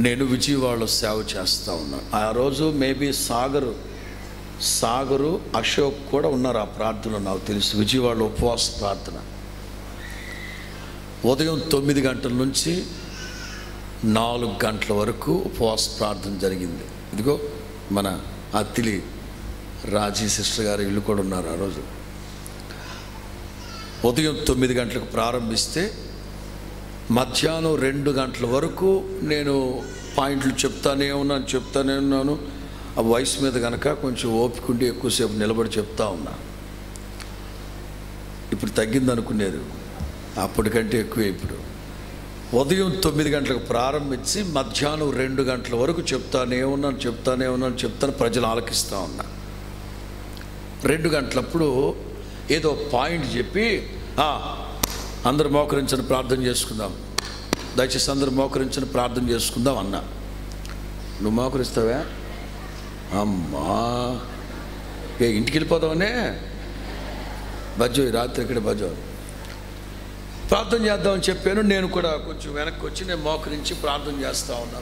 నేను విజయవాడలో సేవ చేస్తూ ఉన్నాను. ఆ రోజు మేబీ సాగరు అశోక్ కూడా ఉన్నారు ఆ ప్రార్థనలో, నాకు తెలుసు. విజయవాడలో ఉపవాస ప్రార్థన ఉదయం 9 గంటల నుంచి 4 గంటల వరకు ఉపవాస ప్రార్థన జరిగింది. ఇదిగో మన అత్తిలి రాజీ సిస్టర్ గారు ఇల్లు కూడా ఉన్నారు. ఆ రోజు ఉదయం 9 గంటలకు ప్రారంభిస్తే మధ్యాహ్నం 2 గంటల వరకు నేను పాయింట్లు చెప్తానే ఉన్నాను. ఆ వయసు మీద కనుక కొంచెం ఓపిక ఉండి ఎక్కువసేపు నిలబడి చెప్తా ఉన్నా. ఇప్పుడు తగ్గింది అనుకునేది, అప్పటికంటే ఎక్కువే. ఇప్పుడు ఉదయం 9 గంటలకు ప్రారంభించి మధ్యాహ్నం 2 గంటల వరకు చెప్తానే ఉన్నాను. ప్రజలు ఆలకిస్తూ ఉన్నా. 2 గంటలప్పుడు ఏదో పాయింట్ చెప్పి అందరూ మోకరించని ప్రార్థన చేసుకుందాం, దయచేసి అందరూ మోకరించని ప్రార్థన చేసుకుందాం అన్నా. నువ్వు మోకరిస్తావా? అమ్మా, ఇంటికి వెళ్ళిపోదామనే బజ్జో, రాత్రి ఇక్కడ బజ్జో ప్రార్థన చేద్దామని చెప్పాను. నేను కూడా కొంచెం వెనక్కి వచ్చి నేను మోకరించి ప్రార్థన చేస్తూ ఉన్నా.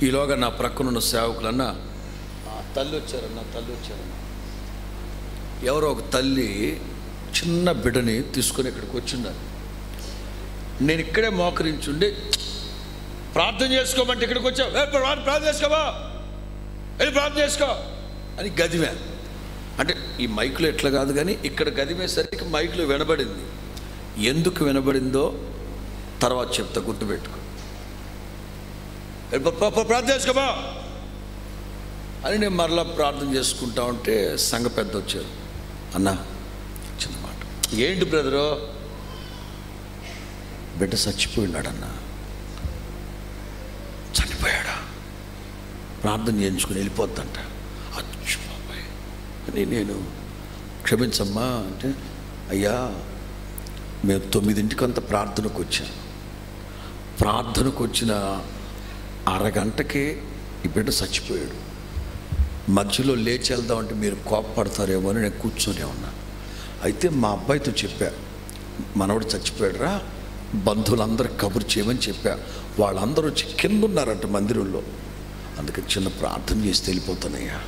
ఈలోగా నా ప్రక్కనున్న సేవకులన్నా తల్లి వచ్చారన్నా. ఎవరో ఒక తల్లి చిన్న బిడ్డని తీసుకొని ఇక్కడికి వచ్చిందని. నేను ఇక్కడే మోకరించుండి ప్రార్థన చేసుకోమంటే ఇక్కడికి వచ్చావు, ప్రార్థన చేసుకోవా, వెళ్ళి ప్రార్థన చేసుకో అని గదిమే. అంటే ఈ మైకులో ఎట్లా కాదు కానీ ఇక్కడ గదిమేసరికి మైకులో వినబడింది. ఎందుకు వినబడిందో తర్వాత చెప్తా, గుర్తుపెట్టుకో. ప్రార్థన చేసుకోవా అని నేను మరలా ప్రార్థన చేసుకుంటా ఉంటే సంఘ పెద్ద వచ్చారు. అన్నా, చిన్న మాట. ఏంటి బ్రదరు? బిడ్డ చచ్చిపోయినాడన్నా. చనిపోయాడా? ప్రార్థన చేయించుకుని వెళ్ళిపోద్దంట. అచ్చు బాబాయ్ అని నేను, క్షమించమ్మా అంటే, అయ్యా మేము 9ంటికంత ప్రార్థనకు వచ్చాను. ప్రార్థనకు వచ్చిన అరగంటకే ఈ బిడ్డ చచ్చిపోయాడు. మధ్యలో లేచి వెళ్దామంటే మీరు కోపపడతారేమో అని నేను కూర్చొని ఉన్నా. అయితే మా అబ్బాయితో చెప్పా, మనవడు చచ్చిపోయాడురా, బంధువులందరూ కబురు చేయమని చెప్పా. వాళ్ళందరూ వచ్చి కింద ఉన్నారంట మందిరంలో. అందుకని చిన్న ప్రార్థన చేసి వెళ్ళిపోతానయ్యా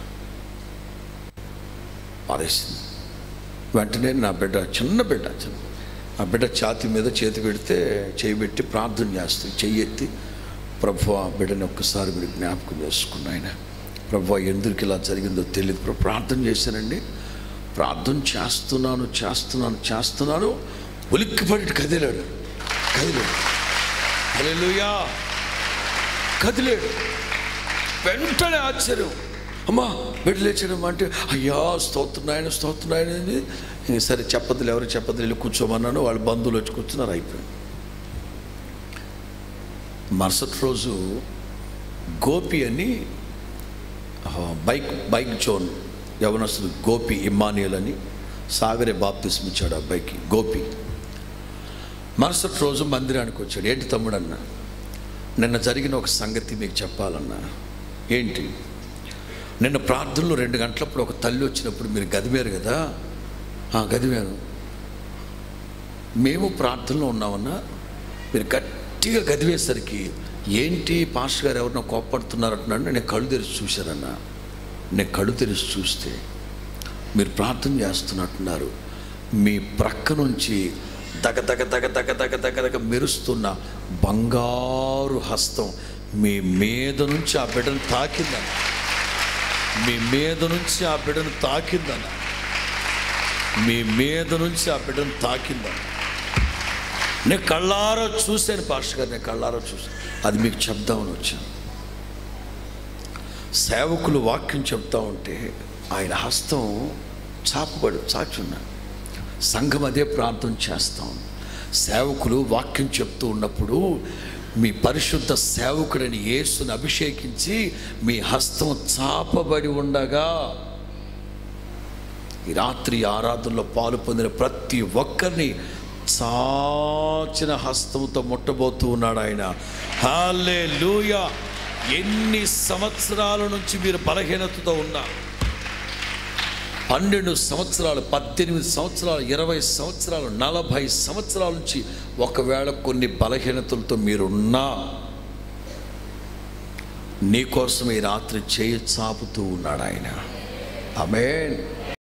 పారేసింది. వెంటనే నా బిడ్డ, చిన్న బిడ్డ, ఆ బిడ్డ ఛాతీ మీద చేతి పెడితే చేయబెట్టి ప్రార్థన చేస్తుంది. చెయ్యెత్తి, ప్రభువా ఆ బిడ్డని ఒక్కసారి మీరు జ్ఞాపకం చేసుకున్న ఆయన, ప్రభువా ఎందుకు ఇలా జరిగిందో తెలియదు, ప్రార్థన చేశానండి. ప్రార్థన చేస్తున్నాను. ఉలిక్కిపడి కదిలాడు. హల్లెలూయా, కదిలాడు. వెంటనే ఆశ్చర్యం, అమ్మా బిడ్డ లేచాడమ్మా అంటే, అయ్యా స్తోత్రనాయన. సరే చెప్పదులు, ఎవరు చెప్పదులు, వెళ్ళి కూర్చోమన్నాను. వాళ్ళ బంధువులు వచ్చి కూర్చున్నారు. అయిపోయింది. మరుసటి రోజు గోపి అని బైక్ జోన్ యవనస్తుడు గోపి ఇమ్మానియల్ అని సాగరే బాప్తిస్మ ఇచ్చాడు ఆ అబ్బాయికి, గోపి. మరుసటి రోజు మందిరానికి వచ్చాడు. ఏంటి తమ్ముడు అన్నా, నిన్న జరిగిన ఒక సంగతి మీకు చెప్పాలన్నా. ఏంటి? నిన్న ప్రార్థనలో 2 గంటలప్పుడు ఒక తల్లి వచ్చినప్పుడు మీరు గదిమేరు కదా? గదిమేను. మేము ప్రార్థనలో ఉన్నామన్నా, మీరు గట్టిగా గదివేసరికి ఏంటి పాస్టర్ గారు ఎవరినో కోప్పడుతున్నారంటున్నాడు. నేను కళ్ళు తెరిచి చూశానన్నా. నేను కళ్ళు తెరిచి చూస్తే మీరు ప్రార్థన చేస్తున్నట్టున్నారు. మీ ప్రక్క నుంచి దగ మెరుస్తున్న బంగారు హస్తం మీ మీద నుంచి ఆ బిడ్డను తాకిందన్న. నేను కళ్ళారా చూశాను పాస్టర్ గారు, నేను కళ్ళారా చూశాను. అది మీకు చెప్దామని వచ్చాను. సేవకులు వాక్యం చెప్తా ఉంటే ఆయన హస్తం చాచున్నా. సంఘం అదే ప్రార్థన చేస్తాం. సేవకులు వాక్యం చెప్తూ ఉన్నప్పుడు మీ పరిశుద్ధ సేవకుడని యేసుని అభిషేకించి మీ హస్తం చాపబడి ఉండగా ఈ రాత్రి ఆరాధనలో పాలు పొందిన ప్రతి ఒక్కరిని చాచిన హస్తంతో ముట్టబోతూ ఉన్నాడు ఆయన. హల్లెలూయా. ఎన్ని సంవత్సరాల నుంచి మీరు బలహీనతతో ఉన్నా, 12 సంవత్సరాలు, 18 సంవత్సరాలు, 20 సంవత్సరాలు, 40 సంవత్సరాల నుంచి ఒకవేళ కొన్ని బలహీనతలతో మీరున్నా నీకోసం ఈ రాత్రి చేయి చాపుతూ ఉన్నాడు ఆయన. ఆమేన్.